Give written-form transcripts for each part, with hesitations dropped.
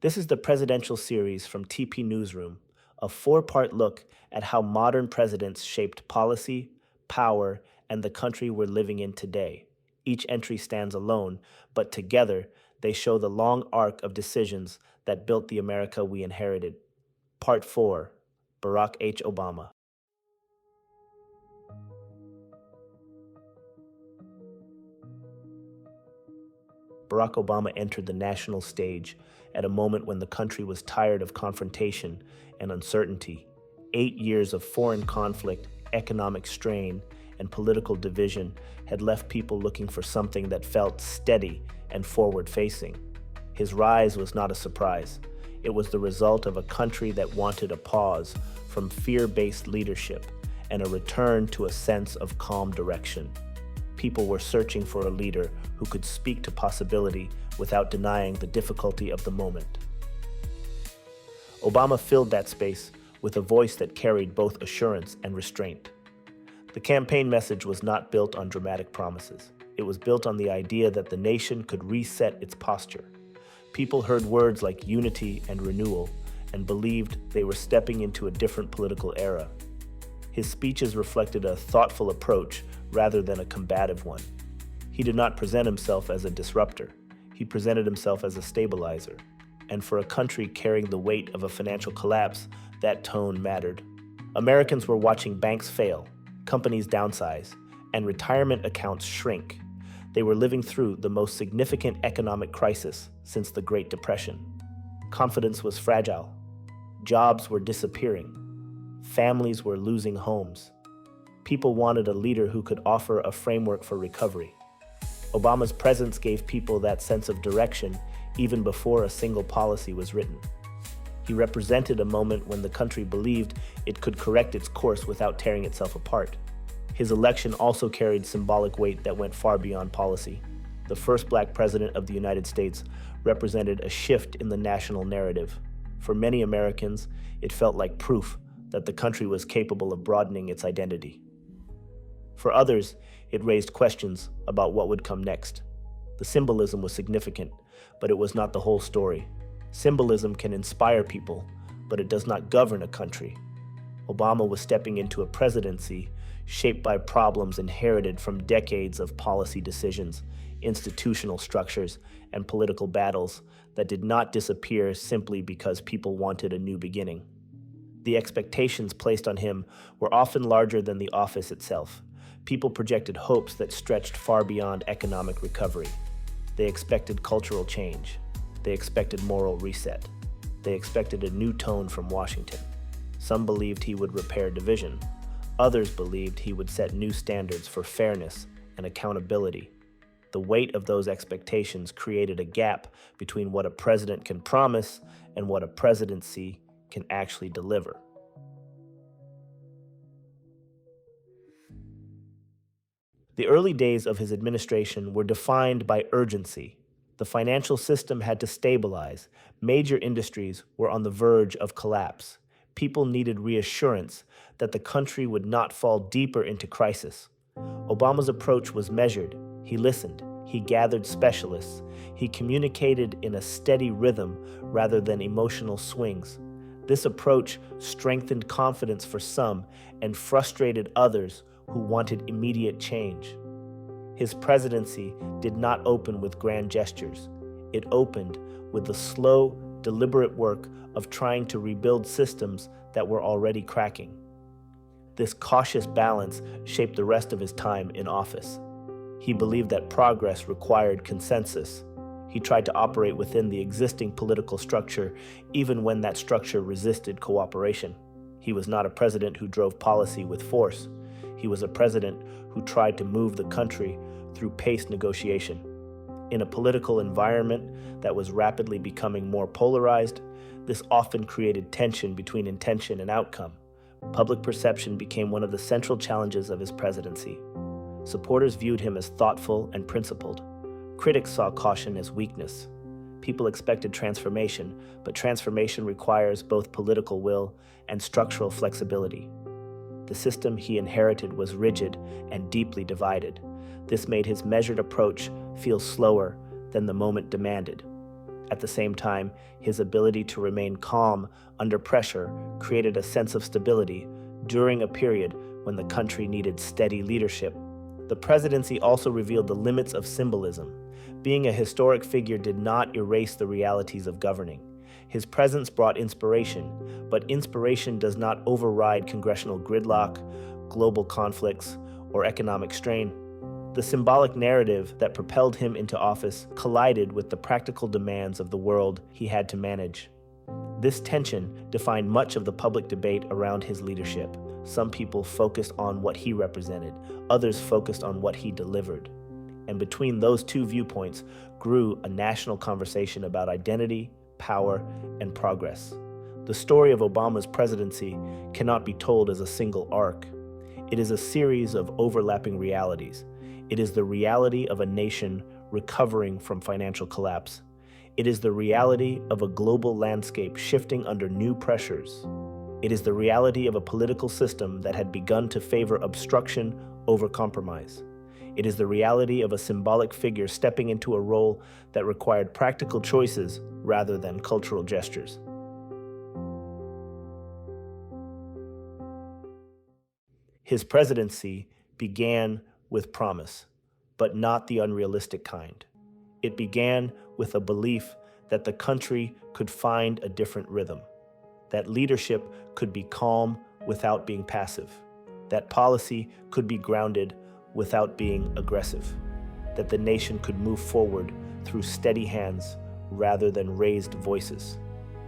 This is the presidential series from TP Newsroom, a four-part look at how modern presidents shaped policy, power, and the country we're living in today. Each entry stands alone, but together they show the long arc of decisions that built the America we inherited. Part 4: Barack H. Obama. Barack Obama entered the national stage at a moment when the country was tired of confrontation and uncertainty. 8 years of foreign conflict, economic strain, and political division had left people looking for something that felt steady and forward-facing. His rise was not a surprise. It was the result of a country that wanted a pause from fear-based leadership and a return to a sense of calm direction. People were searching for a leader who could speak to possibility without denying the difficulty of the moment. Obama filled that space with a voice that carried both assurance and restraint. The campaign message was not built on dramatic promises. It was built on the idea that the nation could reset its posture. People heard words like unity and renewal and believed they were stepping into a different political era. His speeches reflected a thoughtful approach rather than a combative one. He did not present himself as a disruptor. He presented himself as a stabilizer. And for a country carrying the weight of a financial collapse, that tone mattered. Americans were watching banks fail, companies downsize, and retirement accounts shrink. They were living through the most significant economic crisis since the Great Depression. Confidence was fragile. Jobs were disappearing. Families were losing homes. People wanted a leader who could offer a framework for recovery. Obama's presence gave people that sense of direction even before a single policy was written. He represented a moment when the country believed it could correct its course without tearing itself apart. His election also carried symbolic weight that went far beyond policy. The first black president of the United States represented a shift in the national narrative. For many Americans, it felt like proof that the country was capable of broadening its identity. For others, it raised questions about what would come next. The symbolism was significant, but it was not the whole story. Symbolism can inspire people, but it does not govern a country. Obama was stepping into a presidency shaped by problems inherited from decades of policy decisions, institutional structures, and political battles that did not disappear simply because people wanted a new beginning. The expectations placed on him were often larger than the office itself. People projected hopes that stretched far beyond economic recovery. They expected cultural change. They expected moral reset. They expected a new tone from Washington. Some believed he would repair division. Others believed he would set new standards for fairness and accountability. The weight of those expectations created a gap between what a president can promise and what a presidency can actually deliver. The early days of his administration were defined by urgency. The financial system had to stabilize. Major industries were on the verge of collapse. People needed reassurance that the country would not fall deeper into crisis. Obama's approach was measured. He listened. He gathered specialists. He communicated in a steady rhythm rather than emotional swings. This approach strengthened confidence for some and frustrated others who wanted immediate change. His presidency did not open with grand gestures. It opened with the slow, deliberate work of trying to rebuild systems that were already cracking. This cautious balance shaped the rest of his time in office. He believed that progress required consensus. He tried to operate within the existing political structure, even when that structure resisted cooperation. He was not a president who drove policy with force. He was a president who tried to move the country through paced negotiation. In a political environment that was rapidly becoming more polarized, this often created tension between intention and outcome. Public perception became one of the central challenges of his presidency. Supporters viewed him as thoughtful and principled. Critics saw caution as weakness. People expected transformation, but transformation requires both political will and structural flexibility. The system he inherited was rigid and deeply divided. This made his measured approach feel slower than the moment demanded. At the same time, his ability to remain calm under pressure created a sense of stability during a period when the country needed steady leadership. The presidency also revealed the limits of symbolism. Being a historic figure did not erase the realities of governing. His presence brought inspiration, but inspiration does not override congressional gridlock, global conflicts, or economic strain. The symbolic narrative that propelled him into office collided with the practical demands of the world he had to manage. This tension defined much of the public debate around his leadership. Some people focused on what he represented, others focused on what he delivered. And between those two viewpoints grew a national conversation about identity, power, and progress. The story of Obama's presidency cannot be told as a single arc. It is a series of overlapping realities. It is the reality of a nation recovering from financial collapse. It is the reality of a global landscape shifting under new pressures. It is the reality of a political system that had begun to favor obstruction over compromise. It is the reality of a symbolic figure stepping into a role that required practical choices rather than cultural gestures. His presidency began with promise, but not the unrealistic kind. It began with a belief that the country could find a different rhythm, that leadership could be calm without being passive, that policy could be grounded without being aggressive, that the nation could move forward through steady hands rather than raised voices.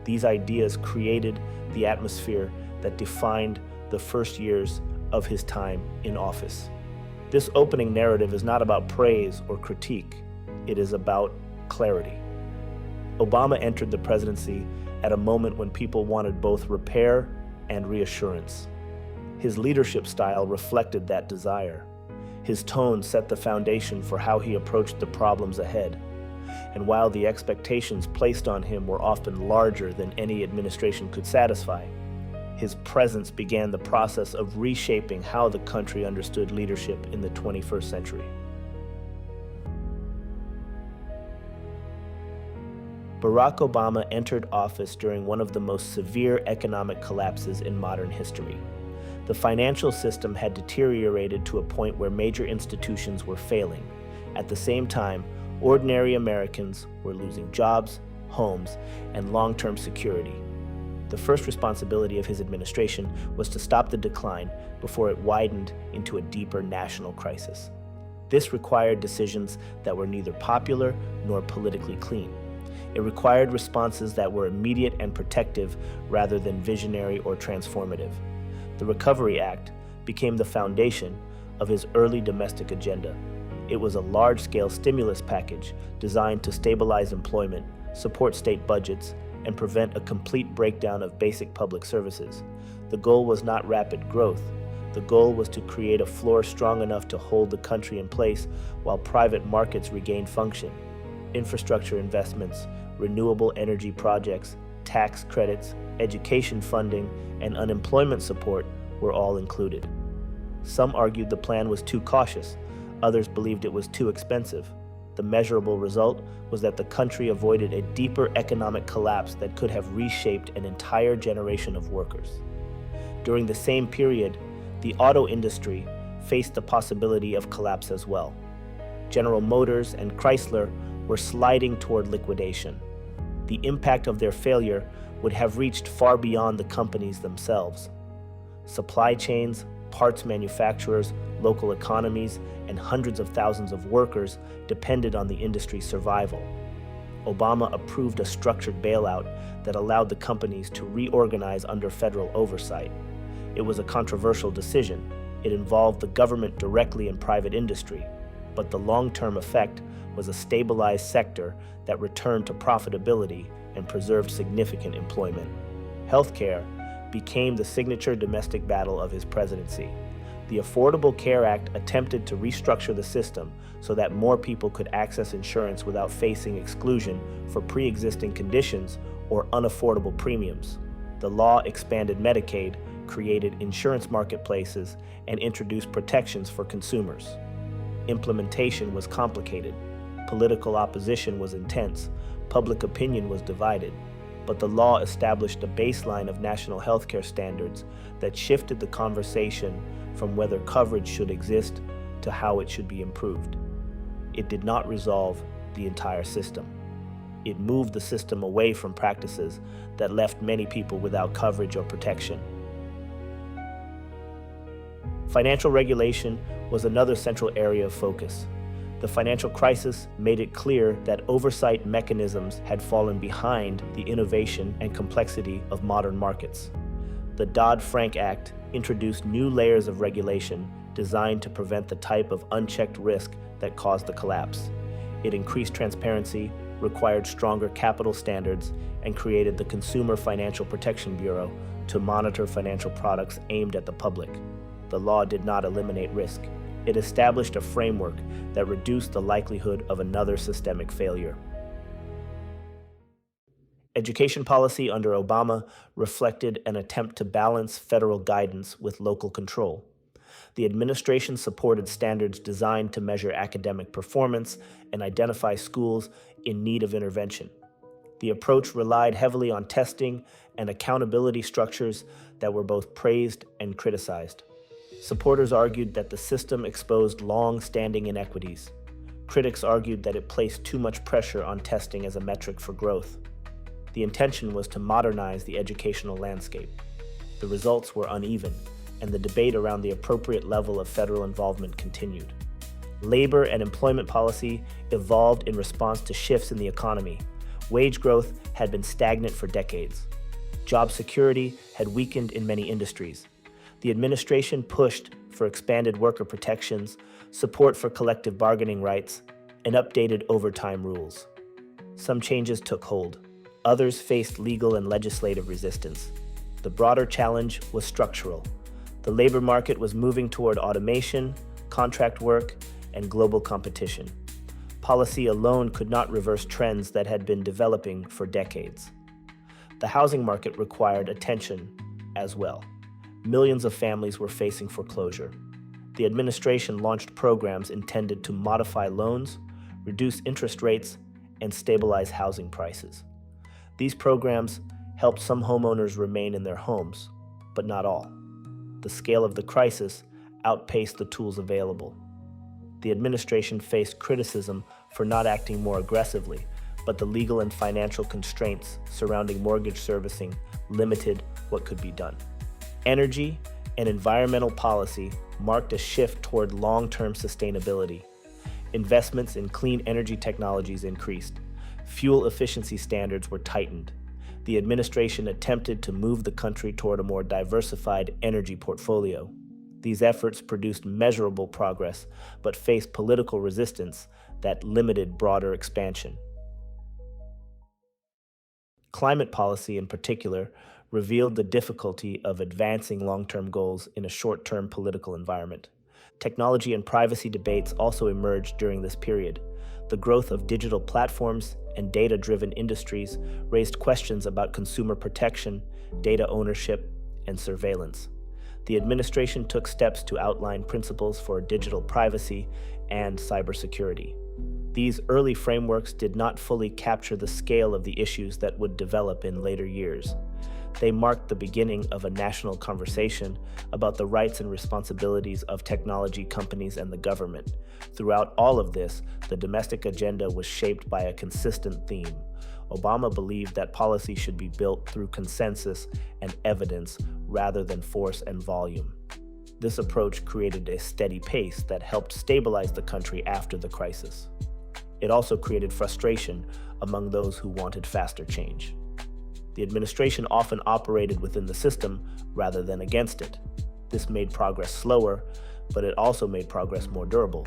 These ideas created the atmosphere that defined the first years of his time in office. This opening narrative is not about praise or critique. It is about clarity. Obama entered the presidency at a moment when people wanted both repair and reassurance. His leadership style reflected that desire. His tone set the foundation for how he approached the problems ahead. And while the expectations placed on him were often larger than any administration could satisfy, his presence began the process of reshaping how the country understood leadership in the 21st century. Barack Obama entered office during one of the most severe economic collapses in modern history. The financial system had deteriorated to a point where major institutions were failing. At the same time, ordinary Americans were losing jobs, homes, and long-term security. The first responsibility of his administration was to stop the decline before it widened into a deeper national crisis. This required decisions that were neither popular nor politically clean. It required responses that were immediate and protective rather than visionary or transformative. The Recovery Act became the foundation of his early domestic agenda. It was a large-scale stimulus package designed to stabilize employment, support state budgets, and prevent a complete breakdown of basic public services. The goal was not rapid growth. The goal was to create a floor strong enough to hold the country in place while private markets regained function. Infrastructure investments, renewable energy projects, tax credits, education funding, and unemployment support were all included. Some argued the plan was too cautious. Others believed it was too expensive. The measurable result was that the country avoided a deeper economic collapse that could have reshaped an entire generation of workers. During the same period, the auto industry faced the possibility of collapse as well. General Motors and Chrysler were sliding toward liquidation. The impact of their failure would have reached far beyond the companies themselves. Supply chains, parts manufacturers, local economies, and hundreds of thousands of workers depended on the industry's survival. Obama approved a structured bailout that allowed the companies to reorganize under federal oversight. It was a controversial decision. It involved the government directly in private industry, but the long-term effect was a stabilized sector that returned to profitability and preserved significant employment. Healthcare became the signature domestic battle of his presidency. The Affordable Care Act attempted to restructure the system so that more people could access insurance without facing exclusion for pre-existing conditions or unaffordable premiums. The law expanded Medicaid, created insurance marketplaces, and introduced protections for consumers. Implementation was complicated. Political opposition was intense. public opinion was divided, but the law established a baseline of national healthcare standards that shifted the conversation from whether coverage should exist to how it should be improved. It did not resolve the entire system. It moved the system away from practices that left many people without coverage or protection. Financial regulation was another central area of focus. The financial crisis made it clear that oversight mechanisms had fallen behind the innovation and complexity of modern markets. The Dodd-Frank Act introduced new layers of regulation designed to prevent the type of unchecked risk that caused the collapse. It increased transparency, required stronger capital standards, and created the Consumer Financial Protection Bureau to monitor financial products aimed at the public. The law did not eliminate risk. It established a framework that reduced the likelihood of another systemic failure. Education policy under Obama reflected an attempt to balance federal guidance with local control. The administration supported standards designed to measure academic performance and identify schools in need of intervention. The approach relied heavily on testing and accountability structures that were both praised and criticized. Supporters argued that the system exposed long-standing inequities. Critics argued that it placed too much pressure on testing as a metric for growth. The intention was to modernize the educational landscape. The results were uneven, and the debate around the appropriate level of federal involvement continued. Labor and employment policy evolved in response to shifts in the economy. Wage growth had been stagnant for decades. Job security had weakened in many industries. The administration pushed for expanded worker protections, support for collective bargaining rights, and updated overtime rules. Some changes took hold. Others faced legal and legislative resistance. The broader challenge was structural. The labor market was moving toward automation, contract work, and global competition. Policy alone could not reverse trends that had been developing for decades. The housing market required attention as well. Millions of families were facing foreclosure. The administration launched programs intended to modify loans, reduce interest rates, and stabilize housing prices. These programs helped some homeowners remain in their homes, but not all. The scale of the crisis outpaced the tools available. The administration faced criticism for not acting more aggressively, but the legal and financial constraints surrounding mortgage servicing limited what could be done. Energy and environmental policy marked a shift toward long-term sustainability. Investments in clean energy technologies increased. Fuel efficiency standards were tightened. The administration attempted to move the country toward a more diversified energy portfolio. These efforts produced measurable progress, but faced political resistance that limited broader expansion. Climate policy, in particular, revealed the difficulty of advancing long-term goals in a short-term political environment. Technology and privacy debates also emerged during this period. The growth of digital platforms and data-driven industries raised questions about consumer protection, data ownership, and surveillance. The administration took steps to outline principles for digital privacy and cybersecurity. These early frameworks did not fully capture the scale of the issues that would develop in later years. They marked the beginning of a national conversation about the rights and responsibilities of technology companies and the government. Throughout all of this, the domestic agenda was shaped by a consistent theme. Obama believed that policy should be built through consensus and evidence rather than force and volume. This approach created a steady pace that helped stabilize the country after the crisis. It also created frustration among those who wanted faster change. The administration often operated within the system rather than against it. This made progress slower, but it also made progress more durable.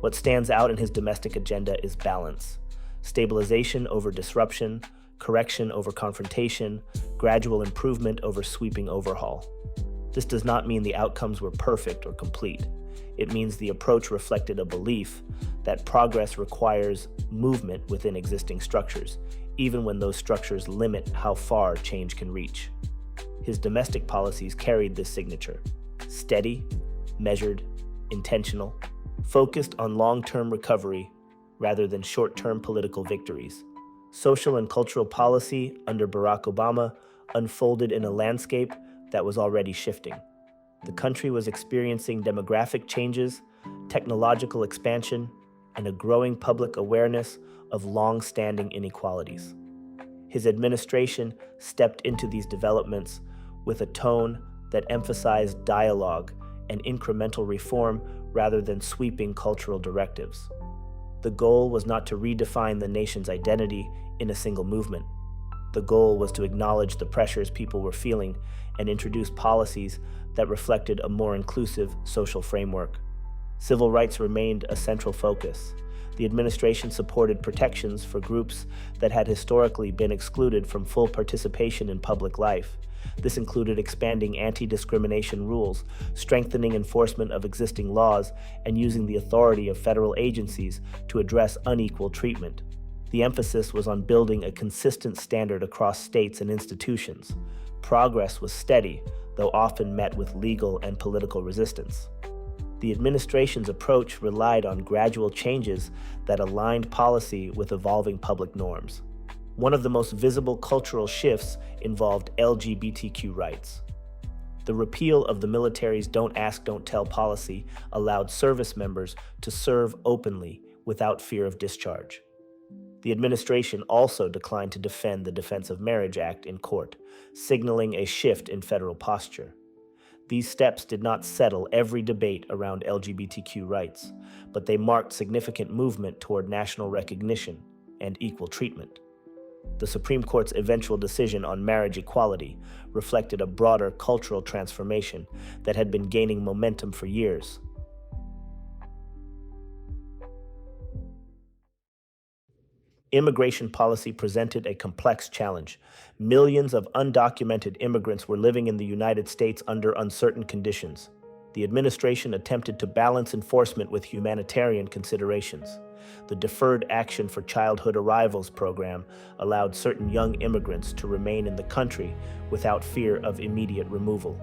What stands out in his domestic agenda is balance. Stabilization over disruption, correction over confrontation, gradual improvement over sweeping overhaul. This does not mean the outcomes were perfect or complete. It means the approach reflected a belief that progress requires movement within existing structures, even when those structures limit how far change can reach. His domestic policies carried this signature: steady, measured, intentional, focused on long-term recovery rather than short-term political victories. Social and cultural policy under Barack Obama unfolded in a landscape that was already shifting. The country was experiencing demographic changes, technological expansion, and a growing public awareness of long-standing inequalities. His administration stepped into these developments with a tone that emphasized dialogue and incremental reform rather than sweeping cultural directives. The goal was not to redefine the nation's identity in a single movement. The goal was to acknowledge the pressures people were feeling and introduce policies that reflected a more inclusive social framework. Civil rights remained a central focus. The administration supported protections for groups that had historically been excluded from full participation in public life. This included expanding anti-discrimination rules, strengthening enforcement of existing laws, and using the authority of federal agencies to address unequal treatment. The emphasis was on building a consistent standard across states and institutions. Progress was steady, though often met with legal and political resistance. The administration's approach relied on gradual changes that aligned policy with evolving public norms. One of the most visible cultural shifts involved LGBTQ rights. The repeal of the military's Don't Ask, Don't Tell policy allowed service members to serve openly without fear of discharge. The administration also declined to defend the Defense of Marriage Act in court, signaling a shift in federal posture. These steps did not settle every debate around LGBTQ rights, but they marked significant movement toward national recognition and equal treatment. The Supreme Court's eventual decision on marriage equality reflected a broader cultural transformation that had been gaining momentum for years. Immigration policy presented a complex challenge. Millions of undocumented immigrants were living in the United States under uncertain conditions. The administration attempted to balance enforcement with humanitarian considerations. The Deferred Action for Childhood Arrivals program allowed certain young immigrants to remain in the country without fear of immediate removal.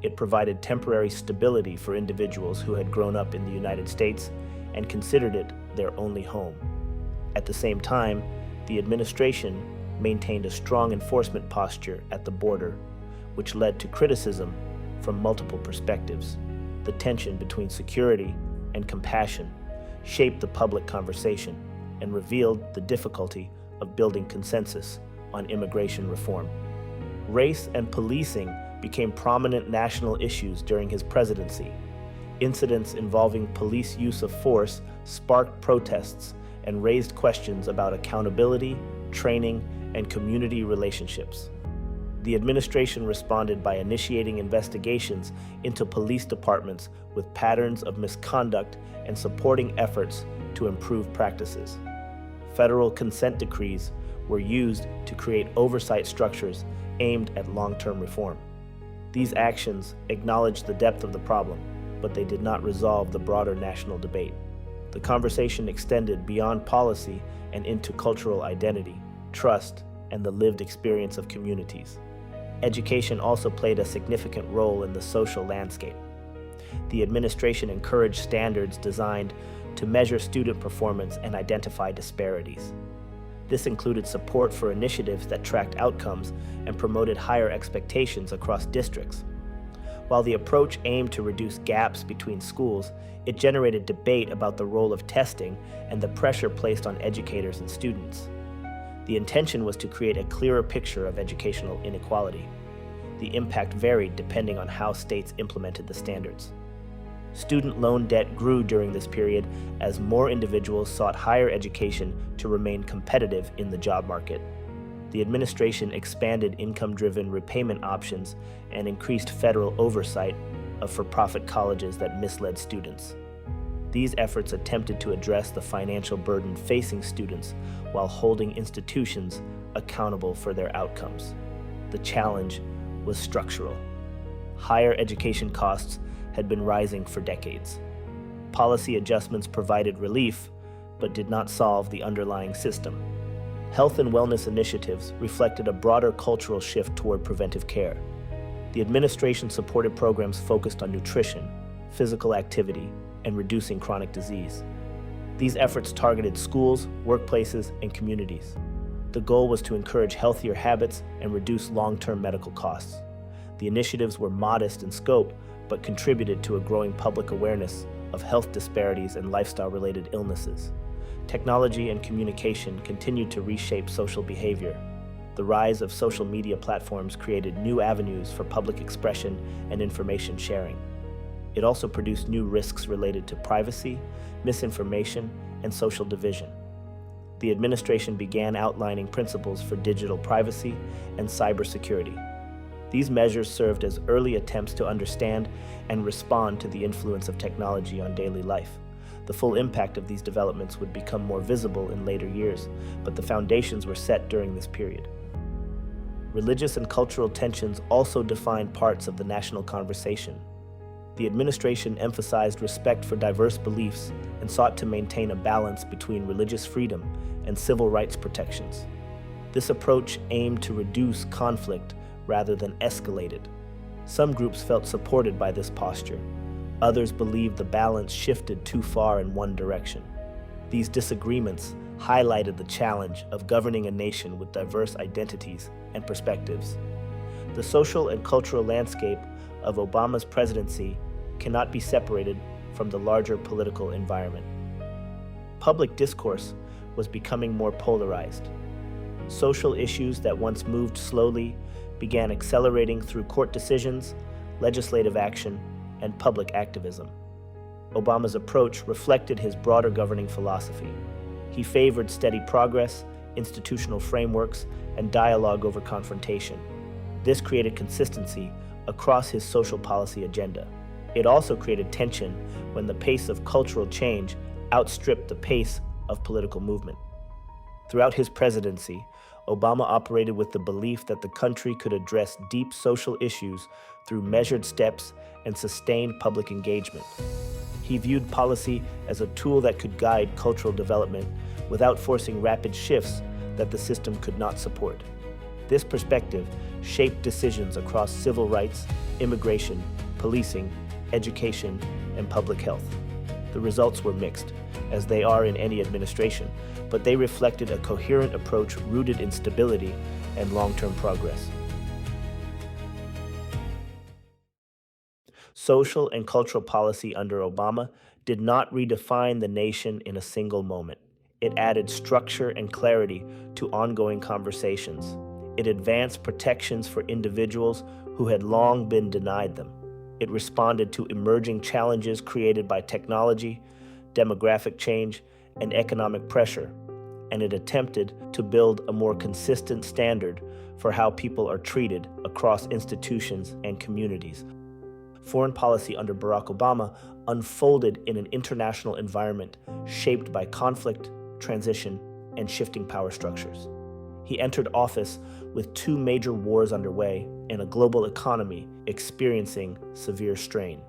It provided temporary stability for individuals who had grown up in the United States and considered it their only home. At the same time, the administration maintained a strong enforcement posture at the border, which led to criticism from multiple perspectives. The tension between security and compassion shaped the public conversation and revealed the difficulty of building consensus on immigration reform. Race and policing became prominent national issues during his presidency. Incidents involving police use of force sparked protests and raised questions about accountability, training, and community relationships. The administration responded by initiating investigations into police departments with patterns of misconduct and supporting efforts to improve practices. Federal consent decrees were used to create oversight structures aimed at long-term reform. These actions acknowledged the depth of the problem, but they did not resolve the broader national debate. The conversation extended beyond policy and into cultural identity, trust, and the lived experience of communities. Education also played a significant role in the social landscape. The administration encouraged standards designed to measure student performance and identify disparities. This included support for initiatives that tracked outcomes and promoted higher expectations across districts. While the approach aimed to reduce gaps between schools, it generated debate about the role of testing and the pressure placed on educators and students. The intention was to create a clearer picture of educational inequality. The impact varied depending on how states implemented the standards. Student loan debt grew during this period as more individuals sought higher education to remain competitive in the job market. The administration expanded income-driven repayment options and increased federal oversight of for-profit colleges that misled students. These efforts attempted to address the financial burden facing students while holding institutions accountable for their outcomes. The challenge was structural. Higher education costs had been rising for decades. Policy adjustments provided relief, but did not solve the underlying system. Health and wellness initiatives reflected a broader cultural shift toward preventive care. The administration supported programs focused on nutrition, physical activity, and reducing chronic disease. These efforts targeted schools, workplaces, and communities. The goal was to encourage healthier habits and reduce long-term medical costs. The initiatives were modest in scope, but contributed to a growing public awareness of health disparities and lifestyle-related illnesses. Technology and communication continued to reshape social behavior. The rise of social media platforms created new avenues for public expression and information sharing. It also produced new risks related to privacy, misinformation, and social division. The administration began outlining principles for digital privacy and cybersecurity. These measures served as early attempts to understand and respond to the influence of technology on daily life. The full impact of these developments would become more visible in later years, but the foundations were set during this period. Religious and cultural tensions also defined parts of the national conversation. The administration emphasized respect for diverse beliefs and sought to maintain a balance between religious freedom and civil rights protections. This approach aimed to reduce conflict rather than escalate it. Some groups felt supported by this posture. Others believed the balance shifted too far in one direction. These disagreements highlighted the challenge of governing a nation with diverse identities and perspectives. The social and cultural landscape of Obama's presidency cannot be separated from the larger political environment. Public discourse was becoming more polarized. Social issues that once moved slowly began accelerating through court decisions, legislative action, and public activism. Obama's approach reflected his broader governing philosophy. He favored steady progress, institutional frameworks, and dialogue over confrontation. This created consistency across his social policy agenda. It also created tension when the pace of cultural change outstripped the pace of political movement. Throughout his presidency, Obama operated with the belief that the country could address deep social issues through measured steps and sustained public engagement. He viewed policy as a tool that could guide cultural development without forcing rapid shifts that the system could not support. This perspective shaped decisions across civil rights, immigration, policing, education, and public health. The results were mixed, as they are in any administration, but they reflected a coherent approach rooted in stability and long-term progress. Social and cultural policy under Obama did not redefine the nation in a single moment. It added structure and clarity to ongoing conversations. It advanced protections for individuals who had long been denied them. It responded to emerging challenges created by technology, demographic change, and economic pressure, and it attempted to build a more consistent standard for how people are treated across institutions and communities. Foreign policy under Barack Obama unfolded in an international environment shaped by conflict, transition, and shifting power structures. He entered office with two major wars underway and a global economy experiencing severe strain.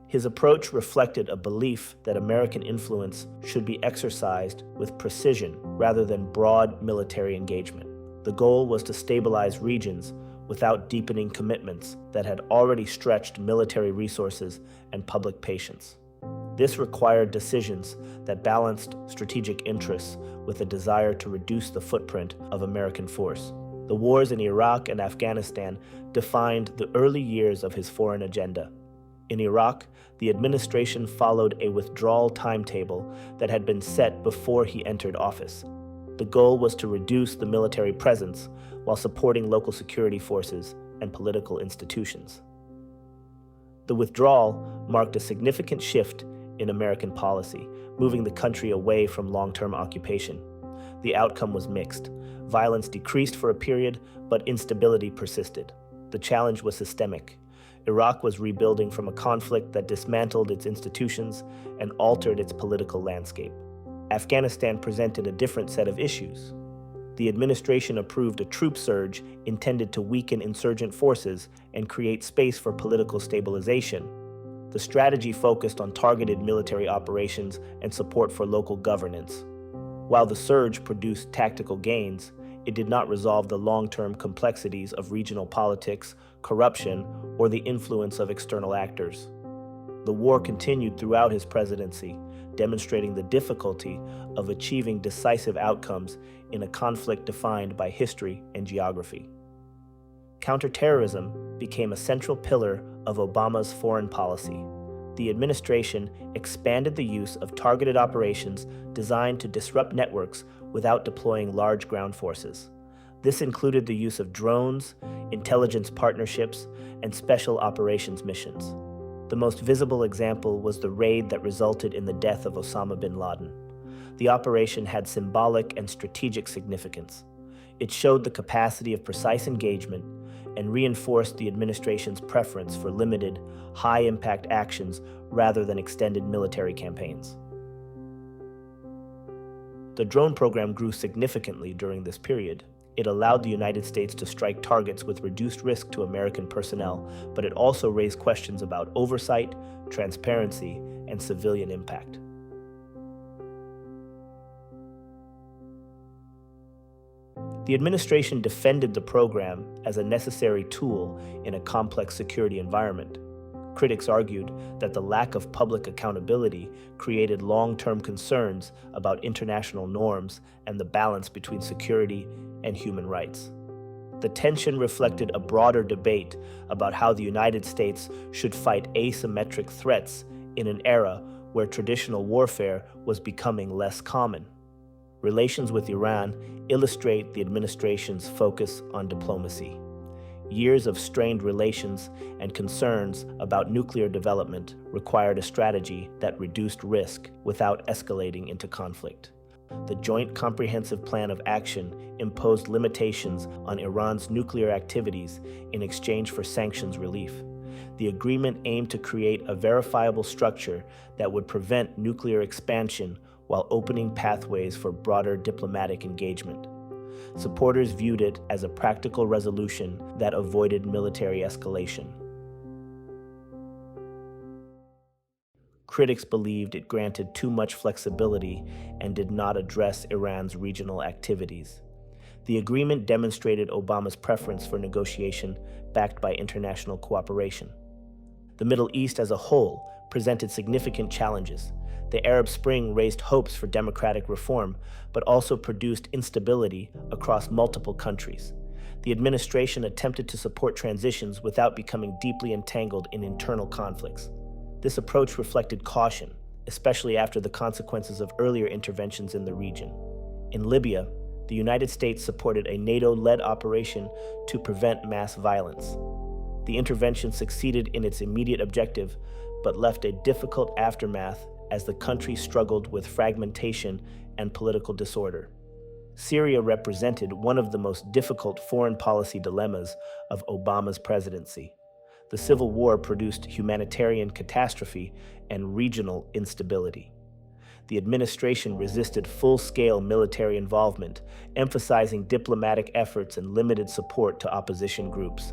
His approach reflected a belief that American influence should be exercised with precision rather than broad military engagement. The goal was to stabilize regions without deepening commitments that had already stretched military resources and public patience. This required decisions that balanced strategic interests with a desire to reduce the footprint of American force. The wars in Iraq and Afghanistan defined the early years of his foreign agenda. In Iraq, the administration followed a withdrawal timetable that had been set before he entered office. The goal was to reduce the military presence while supporting local security forces and political institutions. The withdrawal marked a significant shift in American policy, moving the country away from long-term occupation. The outcome was mixed. Violence decreased for a period, but instability persisted. The challenge was systemic. Iraq was rebuilding from a conflict that dismantled its institutions and altered its political landscape. Afghanistan presented a different set of issues. The administration approved a troop surge intended to weaken insurgent forces and create space for political stabilization. The strategy focused on targeted military operations and support for local governance. While the surge produced tactical gains, it did not resolve the long-term complexities of regional politics, corruption, or the influence of external actors. The war continued throughout his presidency, demonstrating the difficulty of achieving decisive outcomes in a conflict defined by history and geography. Counterterrorism became a central pillar of Obama's foreign policy. The administration expanded the use of targeted operations designed to disrupt networks without deploying large ground forces. This included the use of drones, intelligence partnerships, and special operations missions. The most visible example was the raid that resulted in the death of Osama bin Laden. The operation had symbolic and strategic significance. It showed the capacity of precise engagement and reinforced the administration's preference for limited, high-impact actions rather than extended military campaigns. The drone program grew significantly during this period. It allowed the United States to strike targets with reduced risk to American personnel, but it also raised questions about oversight, transparency, and civilian impact. The administration defended the program as a necessary tool in a complex security environment. Critics argued that the lack of public accountability created long-term concerns about international norms and the balance between security and human rights. The tension reflected a broader debate about how the United States should fight asymmetric threats in an era where traditional warfare was becoming less common. Relations with Iran illustrate the administration's focus on diplomacy. Years of strained relations and concerns about nuclear development required a strategy that reduced risk without escalating into conflict. The Joint Comprehensive Plan of Action imposed limitations on Iran's nuclear activities in exchange for sanctions relief. The agreement aimed to create a verifiable structure that would prevent nuclear expansion while opening pathways for broader diplomatic engagement. Supporters viewed it as a practical resolution that avoided military escalation. Critics believed it granted too much flexibility and did not address Iran's regional activities. The agreement demonstrated Obama's preference for negotiation backed by international cooperation. The Middle East as a whole presented significant challenges. The Arab Spring raised hopes for democratic reform, but also produced instability across multiple countries. The administration attempted to support transitions without becoming deeply entangled in internal conflicts. This approach reflected caution, especially after the consequences of earlier interventions in the region. In Libya, the United States supported a NATO-led operation to prevent mass violence. The intervention succeeded in its immediate objective, but left a difficult aftermath as the country struggled with fragmentation and political disorder. Syria represented one of the most difficult foreign policy dilemmas of Obama's presidency. The civil war produced humanitarian catastrophe and regional instability. The administration resisted full-scale military involvement, emphasizing diplomatic efforts and limited support to opposition groups.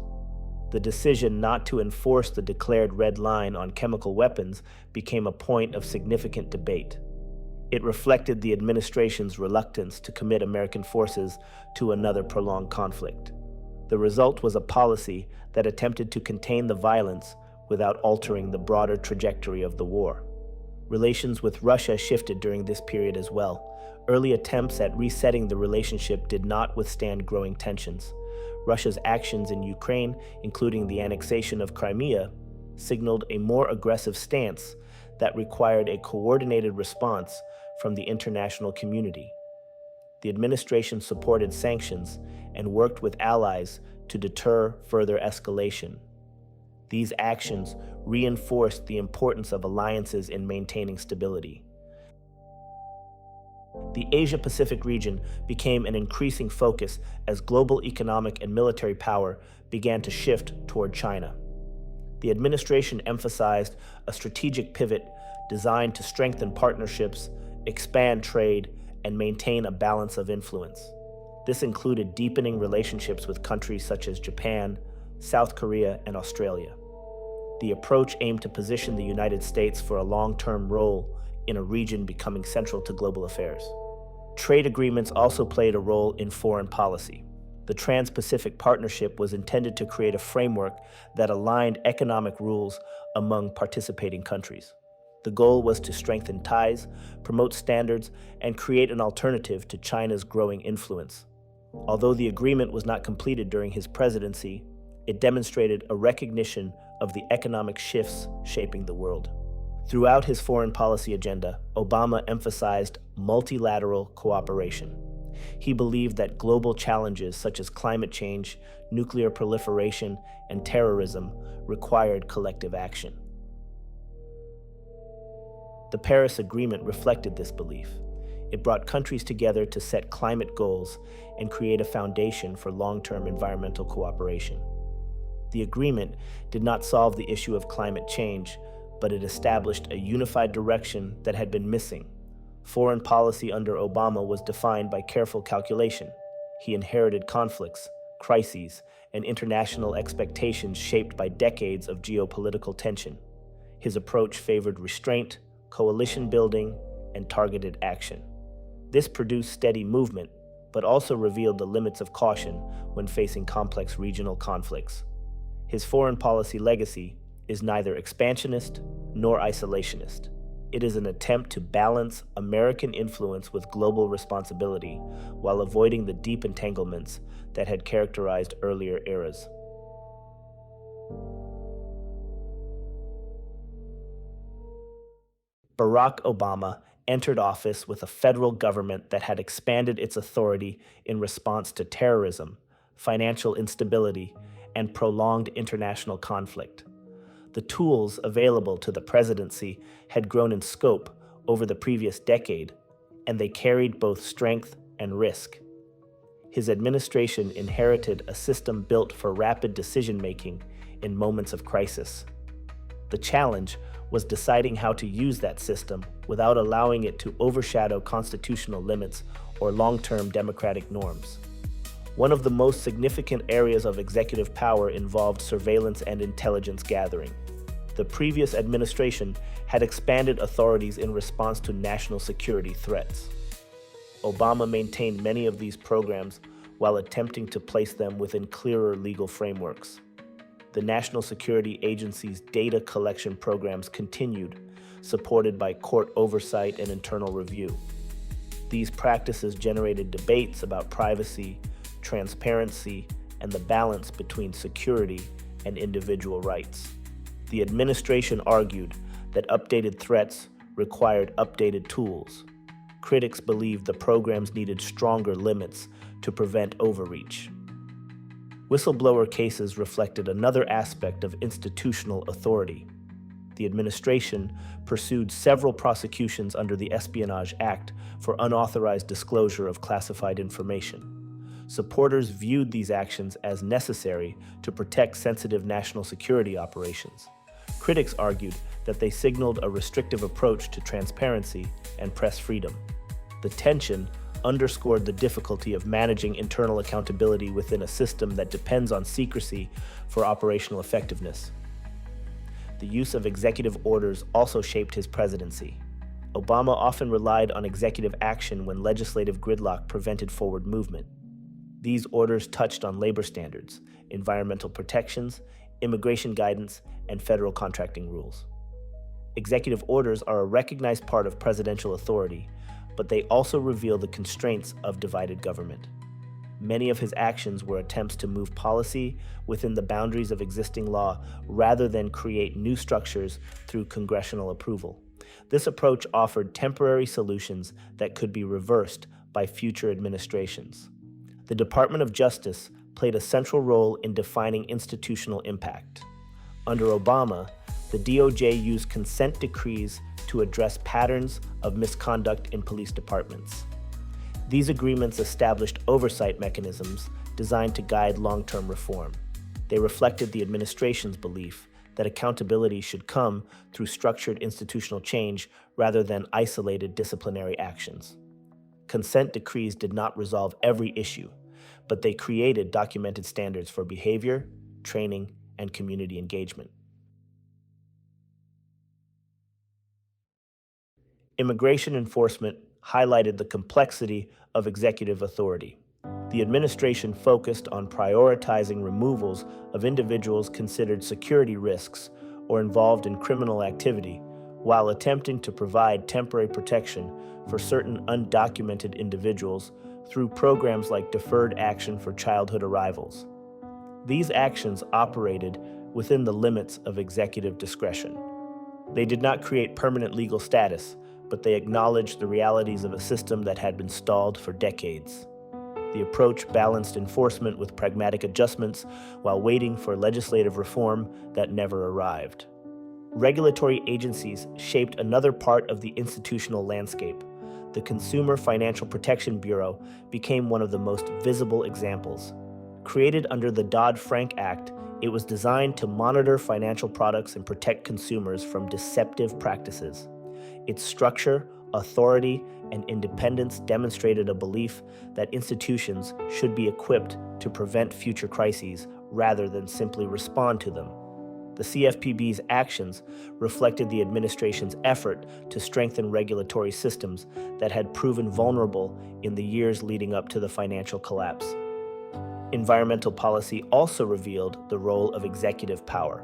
The decision not to enforce the declared red line on chemical weapons became a point of significant debate. It reflected the administration's reluctance to commit American forces to another prolonged conflict. The result was a policy that attempted to contain the violence without altering the broader trajectory of the war. Relations with Russia shifted during this period as well. Early attempts at resetting the relationship did not withstand growing tensions. Russia's actions in Ukraine, including the annexation of Crimea, signaled a more aggressive stance that required a coordinated response from the international community. The administration supported sanctions and worked with allies to deter further escalation. These actions reinforced the importance of alliances in maintaining stability. The Asia-Pacific region became an increasing focus as global economic and military power began to shift toward China. The administration emphasized a strategic pivot designed to strengthen partnerships, expand trade, and maintain a balance of influence. This included deepening relationships with countries such as Japan, South Korea, and Australia. The approach aimed to position the United States for a long-term role in a region becoming central to global affairs. Trade agreements also played a role in foreign policy. The Trans-Pacific Partnership was intended to create a framework that aligned economic rules among participating countries. The goal was to strengthen ties, promote standards, and create an alternative to China's growing influence. Although the agreement was not completed during his presidency, it demonstrated a recognition of the economic shifts shaping the world. Throughout his foreign policy agenda, Obama emphasized multilateral cooperation. He believed that global challenges such as climate change, nuclear proliferation, and terrorism required collective action. The Paris Agreement reflected this belief. It brought countries together to set climate goals and create a foundation for long-term environmental cooperation. The agreement did not solve the issue of climate change, but it established a unified direction that had been missing. Foreign policy under Obama was defined by careful calculation. He inherited conflicts, crises, and international expectations shaped by decades of geopolitical tension. His approach favored restraint, coalition building, and targeted action. This produced steady movement, but also revealed the limits of caution when facing complex regional conflicts. His foreign policy legacy is neither expansionist nor isolationist. It is an attempt to balance American influence with global responsibility while avoiding the deep entanglements that had characterized earlier eras. Barack Obama entered office with a federal government that had expanded its authority in response to terrorism, financial instability, and prolonged international conflict. The tools available to the presidency had grown in scope over the previous decade, and they carried both strength and risk. His administration inherited a system built for rapid decision-making in moments of crisis. The challenge was deciding how to use that system without allowing it to overshadow constitutional limits or long-term democratic norms. One of the most significant areas of executive power involved surveillance and intelligence gathering. The previous administration had expanded authorities in response to national security threats. Obama maintained many of these programs while attempting to place them within clearer legal frameworks. The National Security Agency's data collection programs continued, supported by court oversight and internal review. These practices generated debates about privacy, transparency, and the balance between security and individual rights. The administration argued that updated threats required updated tools. Critics believed the programs needed stronger limits to prevent overreach. Whistleblower cases reflected another aspect of institutional authority. The administration pursued several prosecutions under the Espionage Act for unauthorized disclosure of classified information. Supporters viewed these actions as necessary to protect sensitive national security operations. Critics argued that they signaled a restrictive approach to transparency and press freedom. The tension underscored the difficulty of managing internal accountability within a system that depends on secrecy for operational effectiveness. The use of executive orders also shaped his presidency. Obama often relied on executive action when legislative gridlock prevented forward movement. These orders touched on labor standards, environmental protections, immigration guidance, and federal contracting rules. Executive orders are a recognized part of presidential authority, but they also reveal the constraints of divided government. Many of his actions were attempts to move policy within the boundaries of existing law rather than create new structures through congressional approval. This approach offered temporary solutions that could be reversed by future administrations. The Department of Justice played a central role in defining institutional impact. Under Obama, the DOJ used consent decrees to address patterns of misconduct in police departments. These agreements established oversight mechanisms designed to guide long-term reform. They reflected the administration's belief that accountability should come through structured institutional change rather than isolated disciplinary actions. Consent decrees did not resolve every issue, but they created documented standards for behavior, training, and community engagement. Immigration enforcement highlighted the complexity of executive authority. The administration focused on prioritizing removals of individuals considered security risks or involved in criminal activity, while attempting to provide temporary protection for certain undocumented individuals through programs like deferred action for childhood arrivals. These actions operated within the limits of executive discretion. They did not create permanent legal status, but they acknowledged the realities of a system that had been stalled for decades. The approach balanced enforcement with pragmatic adjustments while waiting for legislative reform that never arrived. Regulatory agencies shaped another part of the institutional landscape. The Consumer Financial Protection Bureau became one of the most visible examples. Created under the Dodd-Frank Act, it was designed to monitor financial products and protect consumers from deceptive practices. Its structure, authority, and independence demonstrated a belief that institutions should be equipped to prevent future crises rather than simply respond to them. The CFPB's actions reflected the administration's effort to strengthen regulatory systems that had proven vulnerable in the years leading up to the financial collapse. Environmental policy also revealed the role of executive power.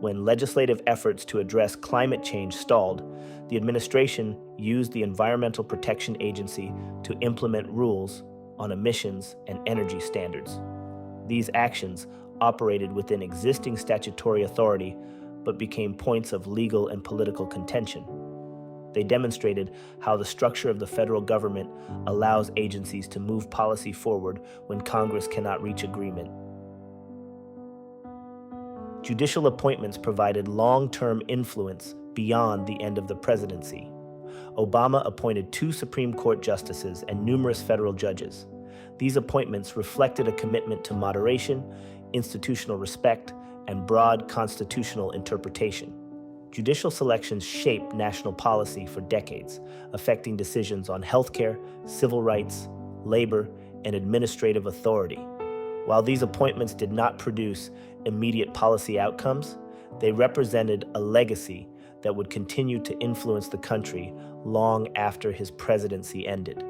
When legislative efforts to address climate change stalled, the administration used the Environmental Protection Agency to implement rules on emissions and energy standards. These actions operated within existing statutory authority, but became points of legal and political contention. They demonstrated how the structure of the federal government allows agencies to move policy forward when Congress cannot reach agreement. Judicial appointments provided long-term influence beyond the end of the presidency. Obama appointed 2 Supreme Court justices and numerous federal judges. These appointments reflected a commitment to moderation, institutional respect, and broad constitutional interpretation. Judicial selections shaped national policy for decades, affecting decisions on healthcare, civil rights, labor, and administrative authority. While these appointments did not produce immediate policy outcomes, they represented a legacy that would continue to influence the country long after his presidency ended.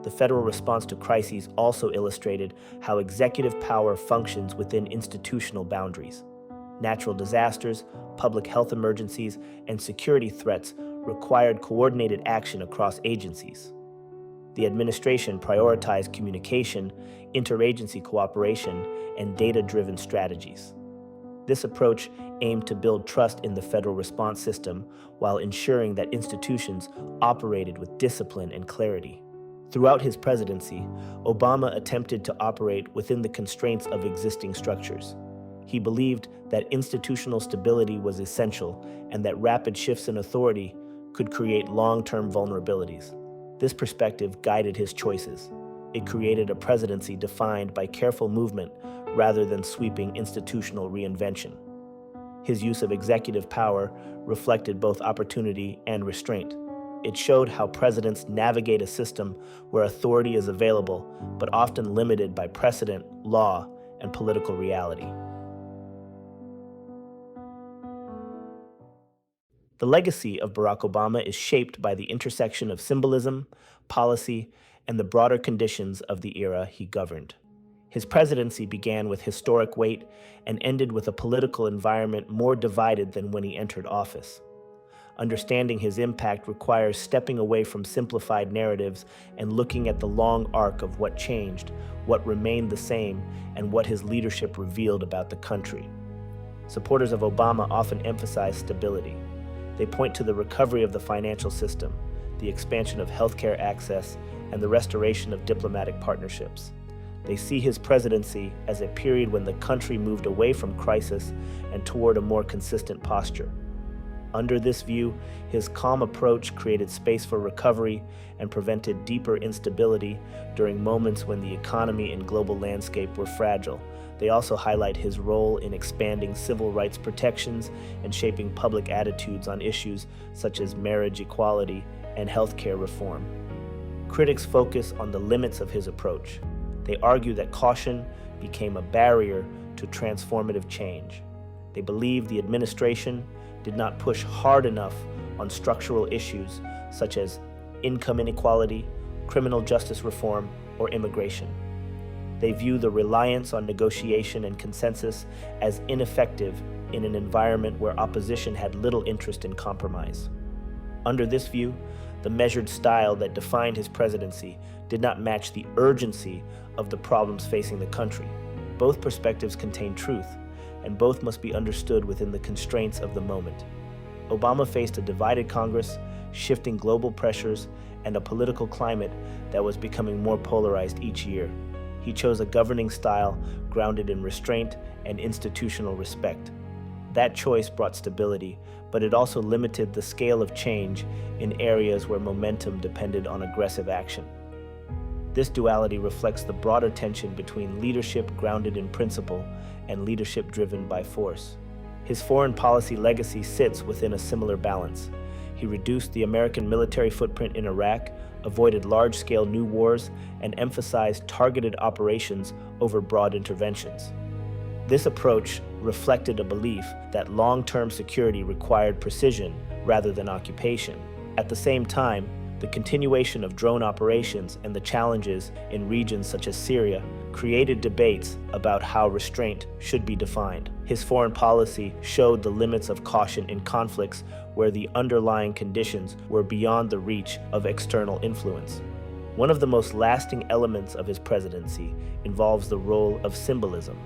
The federal response to crises also illustrated how executive power functions within institutional boundaries. Natural disasters, public health emergencies, and security threats required coordinated action across agencies. The administration prioritized communication, interagency cooperation, and data-driven strategies. This approach aimed to build trust in the federal response system while ensuring that institutions operated with discipline and clarity. Throughout his presidency, Obama attempted to operate within the constraints of existing structures. He believed that institutional stability was essential and that rapid shifts in authority could create long-term vulnerabilities. This perspective guided his choices. It created a presidency defined by careful movement rather than sweeping institutional reinvention. His use of executive power reflected both opportunity and restraint. It showed how presidents navigate a system where authority is available, but often limited by precedent, law, and political reality. The legacy of Barack Obama is shaped by the intersection of symbolism, policy, and the broader conditions of the era he governed. His presidency began with historic weight and ended with a political environment more divided than when he entered office. Understanding his impact requires stepping away from simplified narratives and looking at the long arc of what changed, what remained the same, and what his leadership revealed about the country. Supporters of Obama often emphasize stability. They point to the recovery of the financial system, the expansion of healthcare access, and the restoration of diplomatic partnerships. They see his presidency as a period when the country moved away from crisis and toward a more consistent posture. Under this view, his calm approach created space for recovery and prevented deeper instability during moments when the economy and global landscape were fragile. They also highlight his role in expanding civil rights protections and shaping public attitudes on issues such as marriage equality and healthcare reform. Critics focus on the limits of his approach. They argue that caution became a barrier to transformative change. They believe the administration did not push hard enough on structural issues such as income inequality, criminal justice reform, or immigration. They view the reliance on negotiation and consensus as ineffective in an environment where opposition had little interest in compromise. Under this view, the measured style that defined his presidency did not match the urgency of the problems facing the country. Both perspectives contain truth, and both must be understood within the constraints of the moment. Obama faced a divided Congress, shifting global pressures, and a political climate that was becoming more polarized each year. He chose a governing style grounded in restraint and institutional respect. That choice brought stability, but it also limited the scale of change in areas where momentum depended on aggressive action. This duality reflects the broader tension between leadership grounded in principle and leadership driven by force. His foreign policy legacy sits within a similar balance. He reduced the American military footprint in Iraq, avoided large-scale new wars, and emphasized targeted operations over broad interventions. This approach reflected a belief that long-term security required precision rather than occupation. At the same time, the continuation of drone operations and the challenges in regions such as Syria created debates about how restraint should be defined. His foreign policy showed the limits of caution in conflicts where the underlying conditions were beyond the reach of external influence. One of the most lasting elements of his presidency involves the role of symbolism.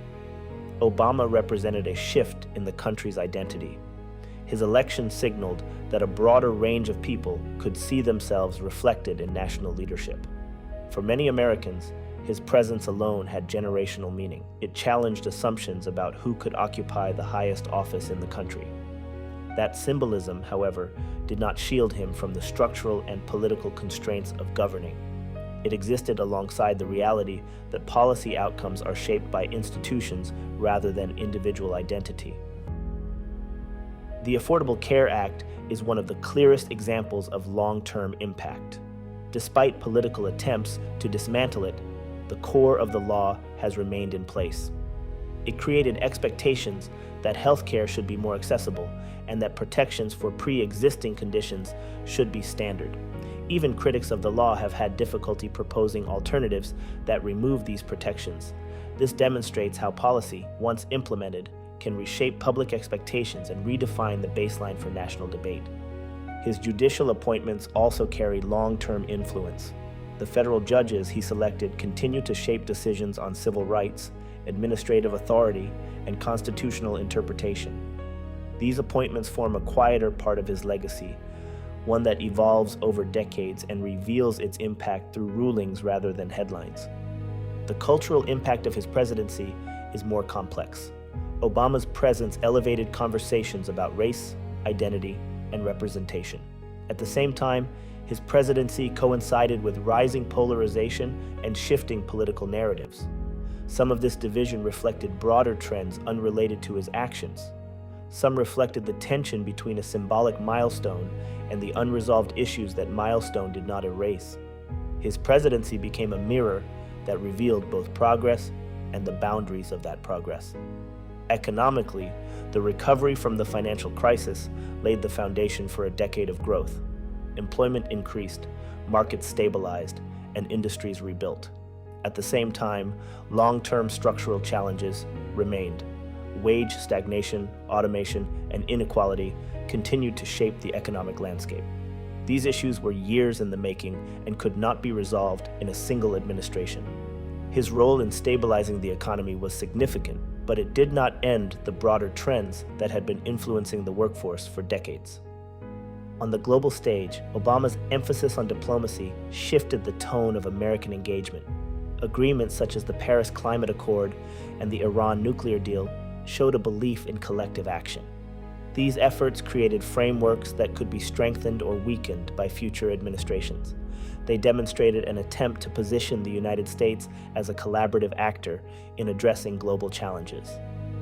Obama represented a shift in the country's identity. His election signaled that a broader range of people could see themselves reflected in national leadership. For many Americans, his presence alone had generational meaning. It challenged assumptions about who could occupy the highest office in the country. That symbolism, however, did not shield him from the structural and political constraints of governing. It existed alongside the reality that policy outcomes are shaped by institutions rather than individual identity. The Affordable Care Act is one of the clearest examples of long-term impact. Despite political attempts to dismantle it, the core of the law has remained in place. It created expectations that healthcare should be more accessible and that protections for pre-existing conditions should be standard. Even critics of the law have had difficulty proposing alternatives that remove these protections. This demonstrates how policy, once implemented, can reshape public expectations and redefine the baseline for national debate. His judicial appointments also carry long-term influence. The federal judges he selected continue to shape decisions on civil rights, administrative authority, and constitutional interpretation. These appointments form a quieter part of his legacy, one that evolves over decades and reveals its impact through rulings rather than headlines. The cultural impact of his presidency is more complex. Obama's presence elevated conversations about race, identity, and representation. At the same time, his presidency coincided with rising polarization and shifting political narratives. Some of this division reflected broader trends unrelated to his actions. Some reflected the tension between a symbolic milestone and the unresolved issues that milestone did not erase. His presidency became a mirror that revealed both progress and the boundaries of that progress. Economically, the recovery from the financial crisis laid the foundation for a decade of growth. Employment increased, markets stabilized, and industries rebuilt. At the same time, long-term structural challenges remained. Wage stagnation, automation, and inequality continued to shape the economic landscape. These issues were years in the making and could not be resolved in a single administration. His role in stabilizing the economy was significant, but it did not end the broader trends that had been influencing the workforce for decades. On the global stage, Obama's emphasis on diplomacy shifted the tone of American engagement. Agreements such as the Paris Climate Accord and the Iran nuclear deal showed a belief in collective action. These efforts created frameworks that could be strengthened or weakened by future administrations. They demonstrated an attempt to position the United States as a collaborative actor in addressing global challenges.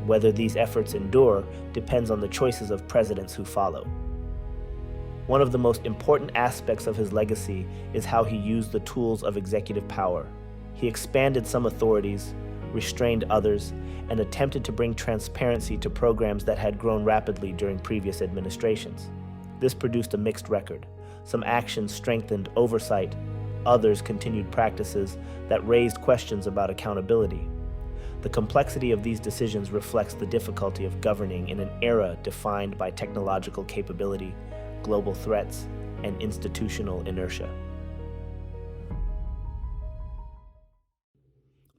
Whether these efforts endure depends on the choices of presidents who follow. One of the most important aspects of his legacy is how he used the tools of executive power. He expanded some authorities, restrained others, and attempted to bring transparency to programs that had grown rapidly during previous administrations. This produced a mixed record. Some actions strengthened oversight, others continued practices that raised questions about accountability. The complexity of these decisions reflects the difficulty of governing in an era defined by technological capability, global threats, and institutional inertia.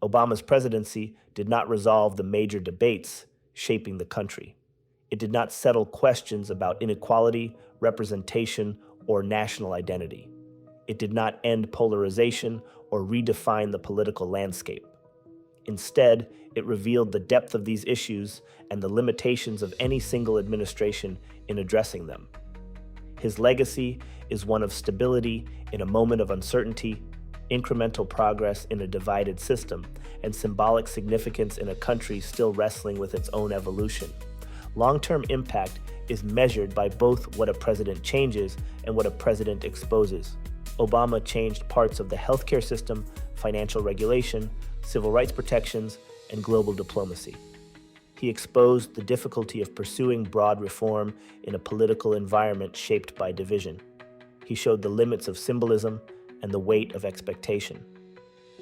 Obama's presidency did not resolve the major debates shaping the country. It did not settle questions about inequality, representation, or national identity. It did not end polarization or redefine the political landscape. Instead, it revealed the depth of these issues and the limitations of any single administration in addressing them. His legacy is one of stability in a moment of uncertainty, incremental progress in a divided system, and symbolic significance in a country still wrestling with its own evolution. Long-term impact is measured by both what a president changes and what a president exposes. Obama changed parts of the healthcare system, financial regulation, civil rights protections, and global diplomacy. He exposed the difficulty of pursuing broad reform in a political environment shaped by division. He showed the limits of symbolism and the weight of expectation.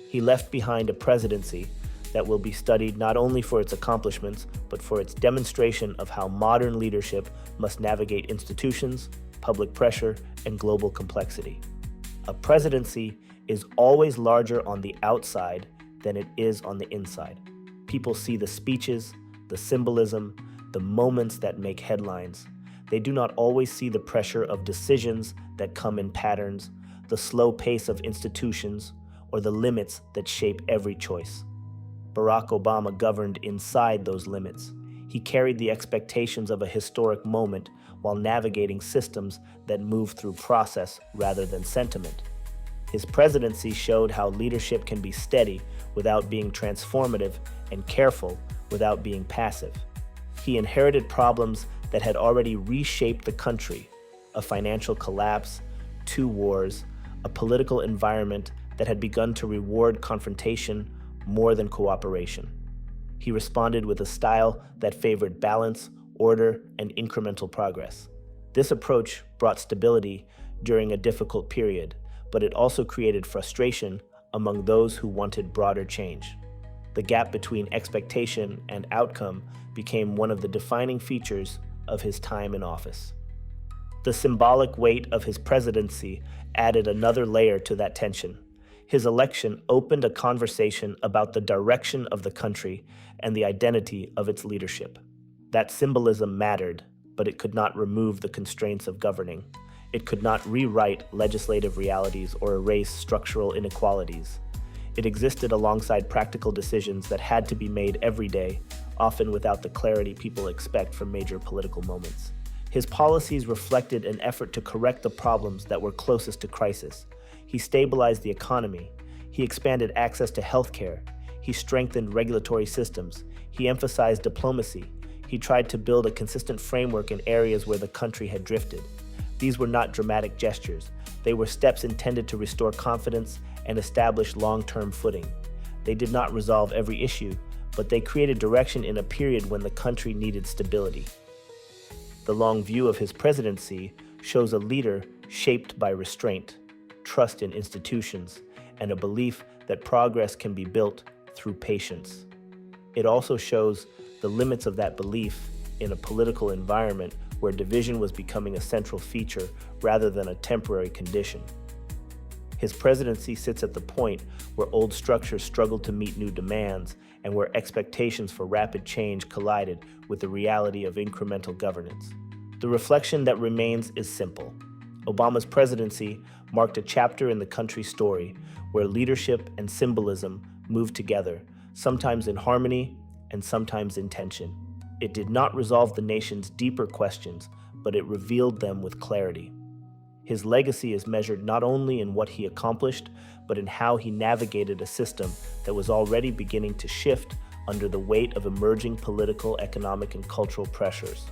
He left behind a presidency that will be studied not only for its accomplishments, but for its demonstration of how modern leadership must navigate institutions, public pressure, and global complexity. A presidency is always larger on the outside than it is on the inside. People see the speeches, the symbolism, the moments that make headlines. They do not always see the pressure of decisions that come in patterns, the slow pace of institutions, or the limits that shape every choice. Barack Obama governed inside those limits. He carried the expectations of a historic moment while navigating systems that move through process rather than sentiment. His presidency showed how leadership can be steady without being transformative and careful without being passive. He inherited problems that had already reshaped the country: a financial collapse, 2 wars, a political environment that had begun to reward confrontation more than cooperation. He responded with a style that favored balance, order, and incremental progress. This approach brought stability during a difficult period, but it also created frustration among those who wanted broader change. The gap between expectation and outcome became one of the defining features of his time in office. The symbolic weight of his presidency added another layer to that tension. His election opened a conversation about the direction of the country and the identity of its leadership. That symbolism mattered, but it could not remove the constraints of governing. It could not rewrite legislative realities or erase structural inequalities. It existed alongside practical decisions that had to be made every day, often without the clarity people expect from major political moments. His policies reflected an effort to correct the problems that were closest to crisis. He stabilized the economy. He expanded access to healthcare. He strengthened regulatory systems. He emphasized diplomacy. He tried to build a consistent framework in areas where the country had drifted. These were not dramatic gestures. They were steps intended to restore confidence and establish long-term footing. They did not resolve every issue, but they created direction in a period when the country needed stability. The long view of his presidency shows a leader shaped by restraint, trust in institutions, and a belief that progress can be built through patience. It also shows the limits of that belief in a political environment where division was becoming a central feature rather than a temporary condition. His presidency sits at the point where old structures struggled to meet new demands and where expectations for rapid change collided with the reality of incremental governance. The reflection that remains is simple. Obama's presidency marked a chapter in the country's story where leadership and symbolism moved together, sometimes in harmony and sometimes in tension. It did not resolve the nation's deeper questions, but it revealed them with clarity. His legacy is measured not only in what he accomplished, but in how he navigated a system that was already beginning to shift under the weight of emerging political, economic, and cultural pressures.